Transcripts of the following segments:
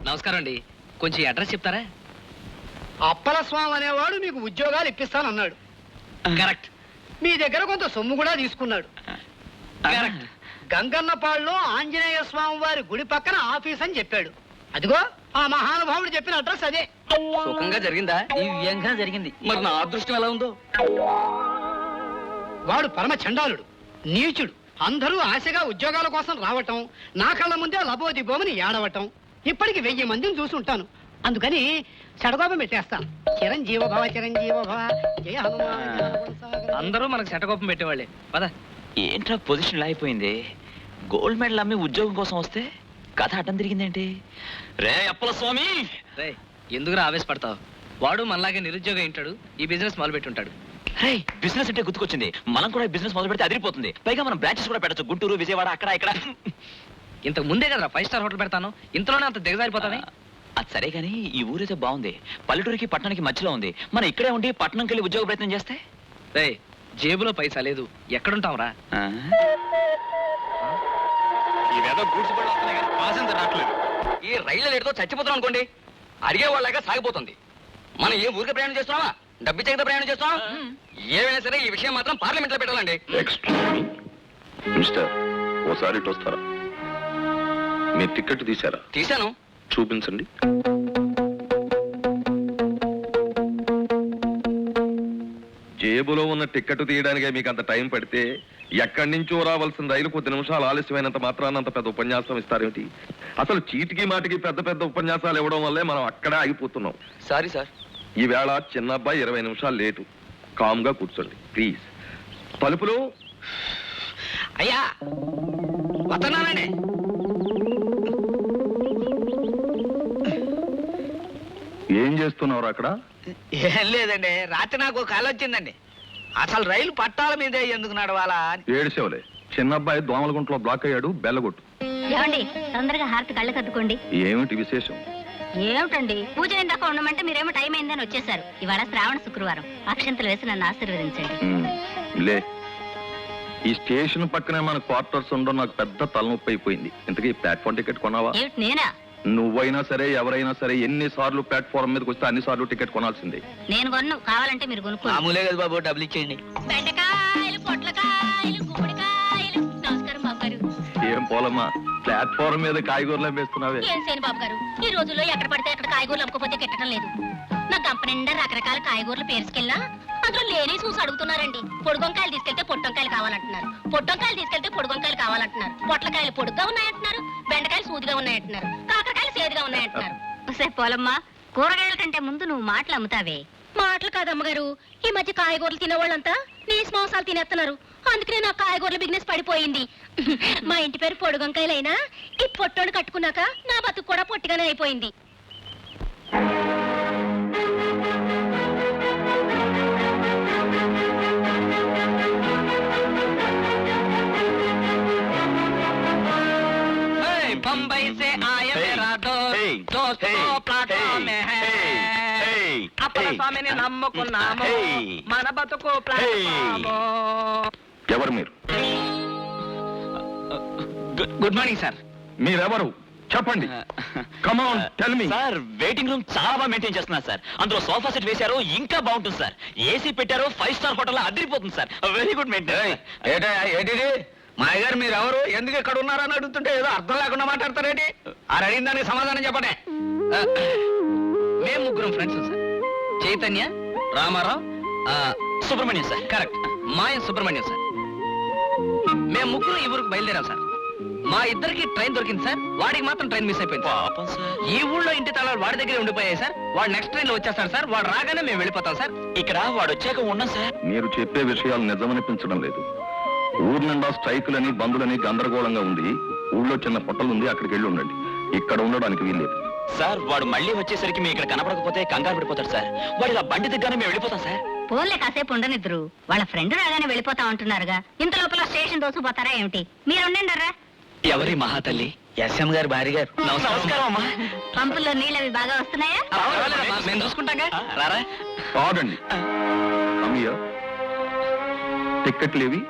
నమస్కారం అండి. కొంచెం అడ్రస్ చెప్తారా? అప్పల స్వామి అనేవాడు మీకు ఉద్యోగాలు ఇప్పిస్తానన్నాడు. కరెక్ట్. మీ దగ్గర కొంత సొమ్ము కూడా తీసుకున్నాడు. కరెక్ట్. గంగన్నపాడులో ఆంజనేయ స్వామి వారి గుడి పక్కన ఆఫీస్ అని చెప్పాడు. అదిగో ఆ మహానుభావుడు చెప్పిన అడ్రస్ అదే. సుఖంగా జరిగిందా? దివ్యంగా జరిగింది. మరి నా అదృష్టం ఎలా ఉందో? వాడు పరమ చండాలుడు, నీచుడు. అందరూ ఆశగా ఉద్యోగాల కోసం రావటం, నా కళ్ళ ముందే లబోదిబోమని ఏడవటం. ఇప్పటికి 1000 మందిని చూసుంటాను. అందుకని చెడగోపం పెట్టేస్తాను. చిరంజీవ భవ చిరంజీవ భవ జయ హనుమాన్. అందరూ మనకు చెటకోపం పెట్టేవాళ్ళే. పద. ఏంట్రా పొజిషన్ అయిపోయింది. గోల్డ్ మెడల్ అమ్మి ఉద్యోగం కోసం వస్తే కథ అడ్డం తిరిగిందేంటి? రే అప్పల స్వామి, రే ఎందుకురా ఆవేశపడతావు? వాడు మనలాగే నిరుద్యోగం ఉంటాడు, ఈ బిజినెస్ మొదలు పెట్టి ఉంటాడు. రే బిజినెస్ అంటే గుర్తుకొచ్చింది. మనం కూడా బిజినెస్ మొదలు పెడితే అదిరిపోతుంది. పైగా మనం బ్రాంచెస్ కూడా పెట్టచ్చు. గుంటూరు, విజయవాడ, అక్కడ ఇక్కడ. ఇంతకు ముందే కదా 5 స్టార్ హోటల్ పెడతాను. ఇంతలోనే అంత దిగజారిపోతానే. అది సరే గానీ ఈ ఊరైతే బాగుంది. పల్లెటూరికి పట్టణానికి మధ్యలో ఉంది. మనం ఇక్కడే ఉండి పట్టణంకి వెళ్ళి ఉద్యోగ ప్రయత్నం చేస్తే? రే జేబులో పైసా లేదు, ఎక్కడుంటావురా? ఈ రైళ్ల లేటుతో చచ్చిపోతున్నాం అనుకోండి, అడిగే వాళ్ళగా సాగిపోతుంది. మనం ఏ ఊరికి ప్రయాణం చేస్తున్నావా, డబ్బు చెగత ప్రయాణం చేస్తున్నావా? ఏమైనా సరే ఈ విషయం మాత్రం పార్లమెంట్ లో పెట్టాలండి. మిస్టర్, ఓసారి ఇటు వస్తారా? మీ టికెట్ తీశారా? తీశాను. చూపించండి. జేబులో ఉన్న టికెట్ తీయడానికే మీకు అంత టైం పడితే ఎక్కడి నుంచో రావాల్సిన రైలు కొద్ది నిమిషాలు ఆలస్యమైనంత మాత్రాన్ని అంత పెద్ద ఉపన్యాసం ఇస్తారేమిటి? అసలు చీటికి మాటికి పెద్ద పెద్ద ఉపన్యాసాలు ఇవ్వడం వల్లే మనం అక్కడే ఆగిపోతున్నాం. Sorry sir. ఈవేళ చిన్న అబ్బాయి 20 నిమిషాలు లేటు. కామ్గా కూర్చోండి ప్లీజ్. తలుపులు. అయ్యా వస్తున్నానండి. ఏం చేస్తున్నారు అక్కడ? ఏం లేదండి, రాత్రి నాకు కాల్ వచ్చిందండి. అసలు రైలు పట్టాల మీదే ఎందుకు నడవాలా అని. ఏడిసేవలే, చిన్న అబ్బాయి దోమలగుంటలో బ్లాక్ అయ్యాడు, బెల్లగొట్టు. ఏమండి తొందరగా హారతి కళ్ళ కద్దుకోండి. ఏమిటి విశేషం? ఏమిటండి పూజ దాకా ఉండమంటే మీరేమో టైం అయిందని వచ్చేసారు. ఇవాళ శ్రావణ శుక్రవారం. అక్షంతలు వేసి నన్ను ఆశీర్వదించండి. లే, ఈ స్టేషన్ పక్కనే మన క్వార్టర్స్ ఉండడం నాకు పెద్ద తలనొప్పి అయిపోయింది. ఇంతకీ ప్లాట్ఫామ్ టికెట్ కొనావా? ఏమిటి నేనా? నువ్వైనా సరే ఎవరైనా సరే ఎన్నిసార్లు ప్లాట్ఫామ్ మీదకి వస్తే అన్నిసార్లు టికెట్ కొనాల్సిందే. నేను కొన్ను, కావాలంటే మీరు కొనుక్కోండి. మామూలే కదా బాబు, డబ్బులు ఇచ్చేయండి. బెండకాయలు, పొట్లకాయలు, గుమ్మడికాయలు. నమస్కారం బాబు గారు. ఏం పోలమ్మా, ప్లాట్ఫామ్ మీద కాయగూరలు వేస్తున్నావే? ఏం సేను బాబు గారు, ఈ రోజుల్లో ఎక్కడ పడితే అక్కడ కాయగూరలు అమ్ముకోపోతే కెట్టడం లేదు. నా గంప నిండా రకరకాల కాయగూరలు పేరుకెళ్ళా అందులో లేని చూసి అడుగుతున్నారండి. పొడుగొంకాయలు తీసుకెళ్తే పొట్టొంకాయలు కావాలంటున్నారు, పొట్టొంకాయలు తీసుకెళ్తే పొడుగొంకాయలు కావాలంటున్నారు, పొట్లకాయలు పొడుగ్గా ఉన్నాయంటున్నారు, బెండకాయలు సూదిగా ఉన్నాయంటున్నారు, కాకరకాయలు సేదుగా ఉన్నాయంటున్నారు. పోలమ్మా, కూరగాయల కంటే ముందు నువ్వు మాటలు అమ్ముతావే. మాటలు కాదమ్మగారు, ఈ మధ్య కాయగూరలు తినేవాళ్ళంతా నీసు మాంసాలు తినేస్తున్నారు. అందుకనే నా కాయగూరల బిజినెస్ పడిపోయింది. మా ఇంటి పేరు పొడుగొంకాయలైనా ఈ పొట్టోడు కట్టుకున్నాక నా బతుకు కూడా పొట్టిగానే అయిపోయింది. बम्बई से आए मेरा दोस्त प्लाटफॉर्म में है. అప్పల స్వామిని నమ్ముకున్నాము, మన బతుకు ప్లాట్ఫామ్. ఎవరు మీరు? Good morning sir. మీరెవరు చెప్పండి. Come on tell me. Sir waiting room చాలా బాగా మెయింటైన్ చేస్తున్నారు సార్. అందులో సోఫా సెట్ వేశారు, ఇంకా బాగుంటుంది సార్. ఏసీ పెట్టారు, 5 స్టార్ హోటల్ అదిరిపోతుంది సార్. Very good maintain. ఏంటిది మాయ గారు, మీరు ఎవరు, ఎందుకు ఇక్కడ ఉన్నారని అడుగుతుంటే ఏదో అర్థం లేకుండా మాట్లాడతారేంటి? ఆ అడిగిన దానికి సమాధానం చెప్పండి. మేము ముగ్గురం friends sir. Chaitanya, Ramarao, Subrahmanyam sir. Correct, Maya Subrahmanyam sir. మేము ముగ్గురు ఈ ఊరికి బయలుదేరాం సార్. మా ఇద్దరికి ట్రైన్ దొరికింది సార్, వాడికి మాత్రం ట్రైన్ మిస్ అయిపోయింది. పాపం సార్. ఈ ఊళ్ళో ఇంటి తాళాలు వాడి దగ్గరే ఉండిపోయాయి సార్. వాడు నెక్స్ట్ ట్రైన్ లో వచ్చేస్తాడు సార్. వాడు రాగానే మేము వెళ్ళిపోతాం సార్. ఇక్కడ వాడు వచ్చాక ఉన్నాం సార్. మీరు చెప్పే విషయాలు నిజమనిపించడం లేదు. ఊరు నిండా స్ట్రైకులని బంధులని గందరగోళంగా ఉంది. ఊళ్ళో చిన్న పొట్టలుంది, అక్కడికి వెళ్ళి ఉండండి. ఇక్కడ ఉండడానికి వీల్లేదు సార్. వాడు మళ్ళీ వచ్చేసరికి మీ ఇక్కడ కనపడకపోతే కంగారు పడిపోతాడు సార్. వాడు ఇలా బండి దిగ్గానే మేము వెళ్ళిపోతాం సార్. ఫోన్లే కాసేపు ఉండనిద్దరు. వాళ్ళ ఫ్రెండ్ రాగానే వెళ్ళిపోతా ఉంటున్నారుగా. ఇంత లోపల స్టేషన్ దోసుకుపోతారా ఏమిటి? మీరుండండరా. ఎవరి మహాతల్లి? ఎస్ఎం గారు భార్య గారు. నమస్కారం అమ్మా. పంపుల్లో నీళ్ళవి బాగా వస్తున్నాయా? మేము చూసుకుంటాగా. రారా. ఆగండి. అమ్మయ్య, టిక్కెట్లు ఏవి?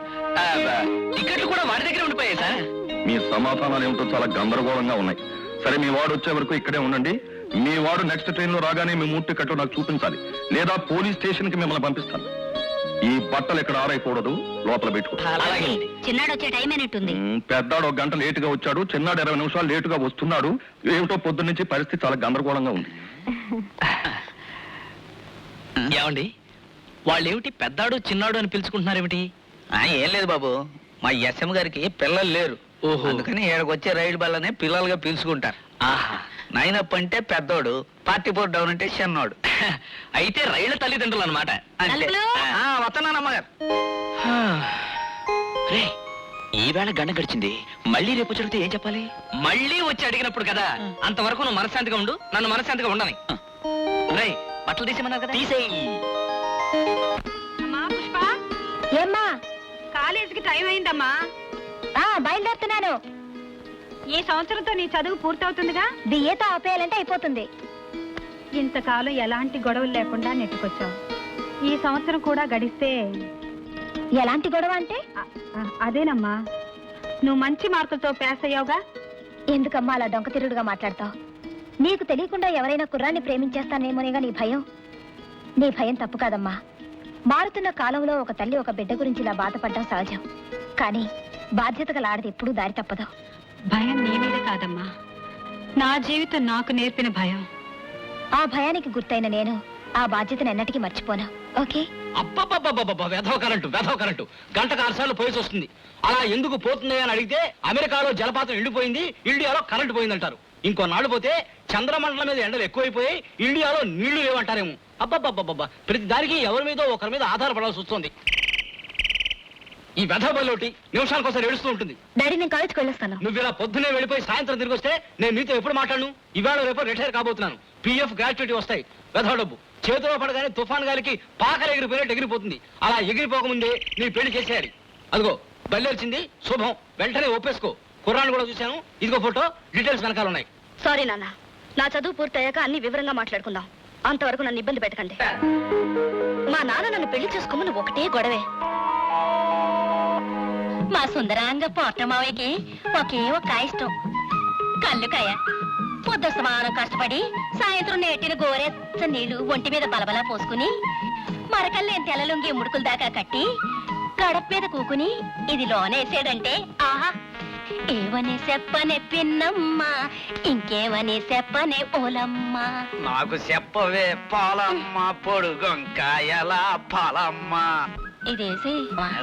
టికెట్లు కూడా వాడి దగ్గర ఉండిపోయాయి సార్. మీ సమాధానాలు ఏమిటో చాలా గందరగోళంగా ఉన్నాయి. సరే మీ వాడు వచ్చే వరకు ఇక్కడే ఉండండి. మీ వాడు నెక్స్ట్ ట్రైన్ లో రాగానే మీ మూడు టికెట్ నాకు చూపించాలి, లేదా పోలీస్ స్టేషన్ కి మిమ్మల్ని పంపిస్తాను. ఈ బట్టలు ఇక్కడ ఆరైకూడదు, లోపల పెట్టుకో. చిన్నాడు వచ్చే టైం అయినట్టుంది. పెద్దాడు 1 గంట లేటుగా వచ్చాడు, చిన్నాడు 20 నిమిషాలు లేటుగా వస్తున్నాడు. ఏమిటో పొద్దున్న నుంచి పరిస్థితి చాలా గందరగోళంగా ఉంది. ఏమండి, వాళ్ళేమిటి పెద్దాడు చిన్నాడు అని పిలుచుకుంటున్నారేమిటి? ఏం లేదు బాబు, మా ఎస్ఎం గారికి పిల్లలు లేరు. ఓహో. అందుకని ఇక్కడికి వచ్చే రైలు బల్లనే పిల్లలుగా పిలుచుకుంటారు. ఆహా. నైనప్ అంటే పెద్దోడు, 44 డౌన్ అంటే చిన్నోడు. అయితే రైళ్ల తల్లిదండ్రులు అనమాట. తలుపులు? వస్తున్నానమ్మగారు. రే, ఈవేళ గంట గడిచింది, మళ్ళీ రేపు జరిగితే ఏం చెప్పాలి? మళ్ళీ వచ్చి అడిగినప్పుడు కదా, అంతవరకు నువ్వు మనశాంతిగా ఉండు, నన్ను మనశాంతిగా ఉండని. రే, బట్టలు తీసేమన్నారు కదా, తీసేయి. అమ్మా పుష్ప, ఏమ్మా? కాలేజీకి టైం అయిందమ్మా. బయలుదేరుతున్నాను. ఈ సంవత్సరంతో నీ చదువు పూర్తవుతుందిగా. బిఏతో ఆపేయాలంటే అయిపోతుంది. ఇంతకాలం ఎలాంటి గొడవలు లేకుండా నెట్టుకొచ్చావు. ఈ సంవత్సరం కూడా గడిస్తే ఎలాంటి గొడవ అంటే? అదేనమ్మా, నువ్వు మంచి మార్కులతో పాస్ అయ్యావుగా. ఎందుకమ్మా అలా డొంక తిరుగుడుగా మాట్లాడతావు? నీకు తెలియకుండా ఎవరైనా కుర్రాన్ని ప్రేమించేస్తానేమోనేగా నీ భయం. నీ భయం తప్పు కాదమ్మా. మారుతున్న కాలంలో ఒక తల్లి ఒక బిడ్డ గురించి ఇలా బాధపడడం సహజం. కానీ బాధ్యత గల ఆడది ఎప్పుడూ దారి తప్పదు. భయం నీ మీద కాదమ్మా, నా జీవితం నాకు నేర్పిన భయం. ఆ భయానికి గుర్తైన నేను ఆ బాధ్యతను ఎన్నటికీ మర్చిపోను. ఓకే? అబ్బబ్బబ్బబ్బబ్బ, వెధవ కరెంటు గంటకు 6 సార్లు పోయేసి వస్తుంది. అలా ఎందుకు పోతుంది అని అడిగితే అమెరికాలో జలపాతం ఎండిపోయింది, ఇండియాలో కరెంటు పోయిందంటారు. ఇంకో నాడు పోతే చంద్రమండలం మీద ఎండలు ఎక్కువైపోయి ఇండియాలో నీళ్లు లేవంటారేమో. అబ్బబ్బబ్బబ్బ, ప్రతి దానికి ఎవరి మీద ఒకరి మీద ఆధారపడాల్సి వస్తుంది. ఈ వెధబల్లోటి నిమిషాలకోసారి ఏడుస్తూ ఉంటుంది. డాడీ, నేను కాలేజ్కి వెళ్ళొస్తాను. నువ్వు ఇలా పొద్దునే వెళ్ళిపోయి సాయంత్రం తిరిగి వస్తే నేను నీతో ఎప్పుడు మాట్లాడను? ఇవాళ రేపు రిటైర్ కాబోతున్నాను. పిఎఫ్ గ్రాట్యుటీ వస్తాయి. వెధవ డబ్బు చేతిలో పడగానే తుఫాన్ గాలికి పాకలు ఎగిరిపోయినట్టు ఎగిరిపోతుంది. అలా ఎగిరిపోకముందే నీ పెళ్లి చేసేయాలి. అదిగో బయలుదేరిచింది, శుభం. వెంటనే ఒప్పేసుకో. కుర్రాన్ని కూడా చూశాను, ఇదిగో ఫోటో, డీటెయిల్స్ వెనకాల ఉన్నాయి. సారీ నాన్న, నా చదువు పూర్తయ్యాక అన్ని వివరంగా మాట్లాడుకుందాం. అంతవరకు నన్ను ఇబ్బంది పెట్టకండి. మా నాన్న నన్ను పెళ్లి చేసుకోమని ఒకటే గొడవే. మా సుందరాంగ పోర్టమావయ్యకి ఒకే ఒక ఇష్టం, కళ్ళుకాయ. పొద్దు సమానం కష్టపడి సాయంత్రం నేటిన గోరెచ్చ నీళ్లు ఒంటి మీద బలబలా పోసుకుని మరకల్లేని తెల్లలుంగి ముడుకుల దాకా కట్టి గడప మీద కూకుని ఇది లోనేసాడంటే ఆహా, ఏవని చెప్పనే పిన్నమ్మ, ఇంకేమని చెప్పనే ఓలమ్మ. నాకు చెప్పవే పాలమ్మ, పొడుగొంకాయల పాలమ్మ. ఇదేసి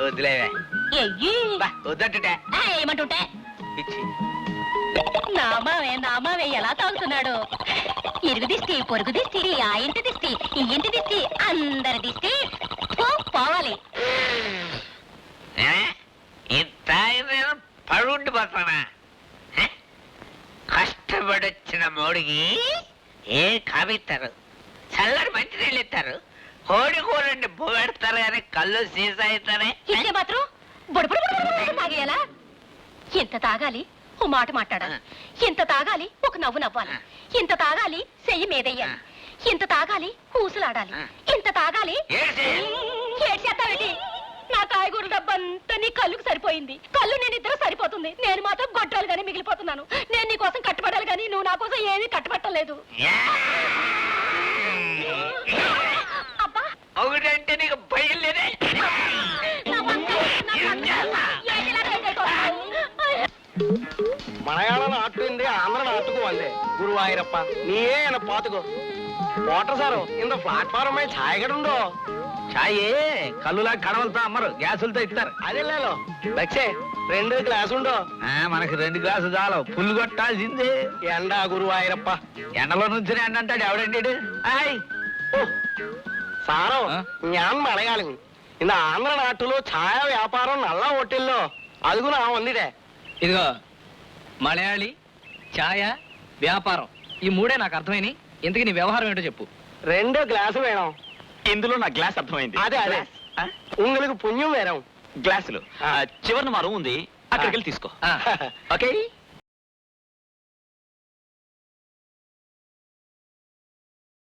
వదిలేవే, ఎయ్యి వద్దటే ఏమంటుంటే ఇచ్చి. నామావే ఎలా తాగుతున్నాడు. ఇరుగు దిష్టి, పొరుగు దిష్టి, ఆ ఇంటి దిష్టి, ఈ ఇంటి దిష్టి, అందరి దిష్టి పోవాలి. ఇంత పడుండి పోతానా? కష్టపడొచ్చిన మోడికి ఏం కావిస్తారు, చల్లడి మంచి నీళ్ళు ఇస్తారు, కోడి కూరండి పెడతారు కానీ కళ్ళు సీసా అవుతానే. ఇచ్చే మాత్రం బుడబుడు తాగేయాలా? ఎంత తాగాలి ఓ మాట మాట్లాడాలి, ఎంత తాగాలి ఒక నవ్వు నవ్వాలి, ఇంత తాగాలి చెయ్యి మీదయ్యాలి, ఇంత తాగాలి ఊసులాడాలి, ఇంత తాగాలి. ఏడ్చేస్తావేంటి? నా కాయగూర డబ్బంతా నీ కళ్ళుకు సరిపోయింది. కళ్ళు నేను ఇద్దరు సరిపోతుంది, నేను మాత్రం గొడ్రాలు గానీ మిగిలిపోతున్నాను. నేను నీ కోసం కట్టుబడాలి కానీ నువ్వు నా కోసం ఏమీ కట్టుబట్టలేదు. అబ్బా, ఒకటంటే నీకు బయలుదేరే. ಮಲಯಾಳ ನಾಟು ಇಂದ ಆಂಧ್ರ ನಾಟುಕು ಒಂದೇ ಗುರುವಾಯೂರಪ್ಪ ನೀಯೇ ಏನ ಪಾತುಕೋ వాటర్ సారు ఇంత ప్లాట్ఫారం మీద ఛాయ్ కూడా ఉండో. ఛాయ్ కళ్ళులా కడవలతో అమ్మరు, గ్యాసులతో ఇస్తారు. అదే లేదు దక్షే 2 గ్లాసు ఉండో. మనకి 2 గ్లాసులు చాలు, పుల్లు కొట్టాల్సిందే. ఎండా గురువాయూరప్ప, ఎండలో నుంచి ఎండ అంటాడు ఎవడండి? సారం ഞാൻ മലയാളി. இந்த ఆంధ్ర నాటులో ఛాయ వ్యాపారం నల్ల హోటల్లో అదుగు నా ఉందిడే. ఇదిగో మలయాళి, ఛాయ, వ్యాపారం, ఈ మూడే నాకు అర్థమైంది. ఇంతకీ నీ వ్యవహారం ఏంటో చెప్పు. 2 గ్లాసు వేణం. ఇందులో నా గ్లాస్ అర్థమైంది. అదే అదే உங்களுக்கு పుణ్యం వేరం. గ్లాసులు చివరిన మా రూమ్ ఉంది, అక్కడికి వెళ్ళి తీసుకో. ఆ. ఓకే.